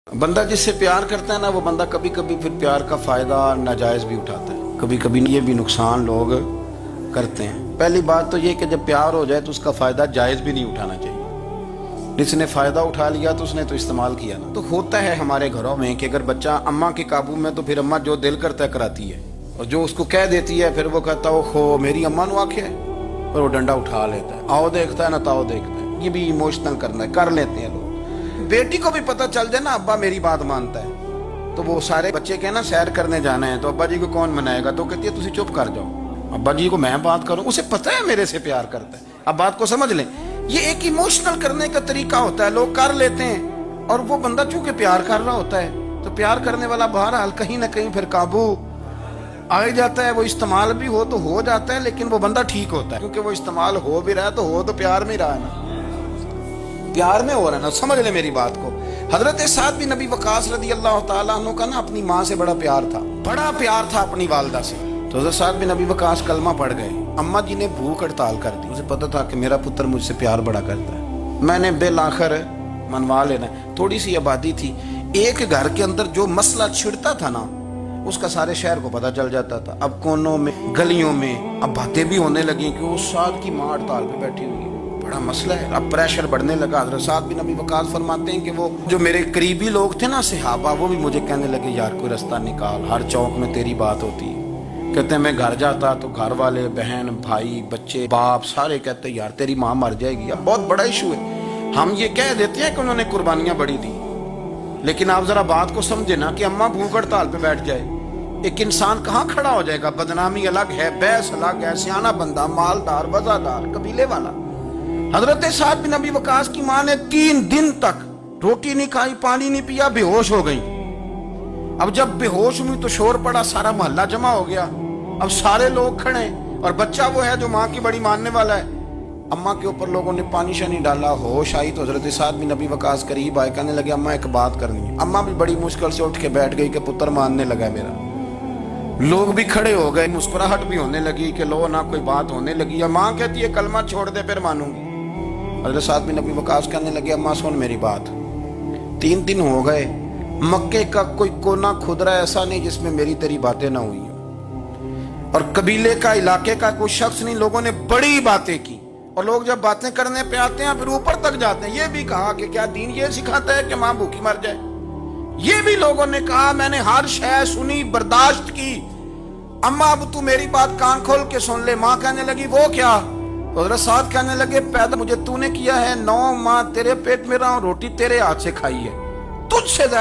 बंदा जिससे प्यार करता है ना, वो बंदा कभी कभी फिर प्यार का फ़ायदा नाजायज़ भी उठाता है, कभी कभी ये भी नुकसान लोग करते हैं। पहली बात तो ये कि जब प्यार हो जाए तो उसका फ़ायदा जायज़ भी नहीं उठाना चाहिए। जिसने फ़ायदा उठा लिया तो उसने तो इस्तेमाल किया ना। तो होता है हमारे घरों में कि अगर बच्चा अम्मा के काबू में, तो फिर अम्मा जो दिल करता है कराती है, और जो उसको कह देती है फिर वो कहता है ओहो मेरी अम्मा नु आखे है, और वो डंडा उठा लेता है। आओ देखता है ना ताओ देखता है। ये भी इमोशनल करना है, कर लेते हैं लोग। बेटी को भी पता चल जाए ना अब्बा मेरी बात मानता है, तो वो सारे बच्चे के ना सैर करने जाना है, तो अब्बा जी को कौन मनाएगा, तो कहती है तुसी चुप कर जाओ, अब्बा जी को मैं बात करूं। उसे पता है मेरे से प्यार करता है। अब बात को समझ लें, ये एक इमोशनल करने का तरीका होता है, लोग कर लेते हैं। और वो बंदा चूंकि प्यार कर रहा होता है, तो प्यार करने वाला बहरहाल कहीं ना कहीं फिर काबू आ जाता है। वो इस्तेमाल भी हो तो हो जाता है, लेकिन वो बंदा ठीक होता है, क्योंकि वो इस्तेमाल हो भी रहा है, तो हो तो प्यार में रहा है ना, प्यार में हो रहा है ना। समझ ले मेरी बात को। हजरत साद बिन नबी वकास रदी अल्लाह तआला अन्हु का ना अपनी माँ से बड़ा प्यार था, बड़ा प्यार था अपनी वालदा से। तो हजरत साद बिन नबी वकास कलमा पढ़ गए। अम्मा जी ने भूख हड़ताल कर दी। मुझे पता था कि मेरा पुत्र मुझसे प्यार बड़ा करता है, मैंने बिल आखिर मनवा लेना। थोड़ी सी आबादी थी, एक घर के अंदर जो मसला छिड़ता था ना, उसका सारे शहर को पता चल जाता था। अब कोनों में गलियों में अब बातें भी होने लगी कि उस साद की माँ हड़ताल पे बैठी हुई है, बड़ा मसला है। अब प्रेशर बढ़ने लगा। हज़रत साद बिन नबी वकास फरमाते हैं कि वो जो मेरे करीबी लोग थे ना सहाबा, वो भी मुझे कहने लगे यार कोई रास्ता निकाल, हर चौक में तेरी बात होती है। कहते हैं मैं घर जाता तो घर वाले, बहन, भाई, बच्चे, बाप सारे कहते यार तेरी माँ मर जाएगी। अब बहुत बड़ा इशू है। हम ये कह देते हैं कि उन्होंने कुर्बानियां बड़ी दी, लेकिन आप जरा बात को समझे ना कि अम्मा भूख हड़ताल पे बैठ जाए, एक इंसान कहाँ खड़ा हो जाएगा। बदनामी अलग है, बहस अलग है, सियाना बंदा, मालदार, वजादार, कबीले वाला। हजरत साद बिन नबी वकास की माँ ने 3 दिन तक रोटी नहीं खाई, पानी नहीं पिया, बेहोश हो गई। अब जब बेहोश हुई तो शोर पड़ा, सारा मोहल्ला जमा हो गया। अब सारे लोग खड़े, और बच्चा वो है जो माँ की बड़ी मानने वाला है। अम्मा के ऊपर लोगों ने पानी शानी डाला, होश आई तो हजरत साद बिन नबी वकास करीब आए, कहने लगे अम्मा एक बात करनी है। अम्मा भी बड़ी मुश्किल से उठ के बैठ गई कि पुत्र मानने लगा मेरा। लोग भी खड़े हो गए, मुस्कुराहट भी होने लगी कि लो ना कोई बात होने लगी। या माँ कहती है कलमा छोड़ दे फिर मानूंगी। हजरत साद बिन नबी वकास कहने लगे अम्मा सुन मेरी बात, 3 दिन हो गए, मक्के का कोई कोना खुदरा ऐसा नहीं जिसमें मेरी तेरी बातें ना हुई हो, और कबीले का, इलाके का कोई शख्स नहीं। लोगों ने बड़ी बातें की, और लोग जब बातें करने पे आते हैं फिर ऊपर तक जाते हैं। ये भी कहा कि क्या दीन ये सिखाता है कि माँ भूखी मर जाए। ये भी लोगों ने कहा, मैंने हर शय सुनी, बर्दाश्त की, अम्मा अब तू मेरी बात कान खोल के सुन ले। माँ कहने लगी वो क्या? तो हजरत साद कहने लगे पैदा मुझे तूने किया है, 9 माह तेरे पेट में रहा हूं, रोटी तेरे हाथ से खाई है, तुझसे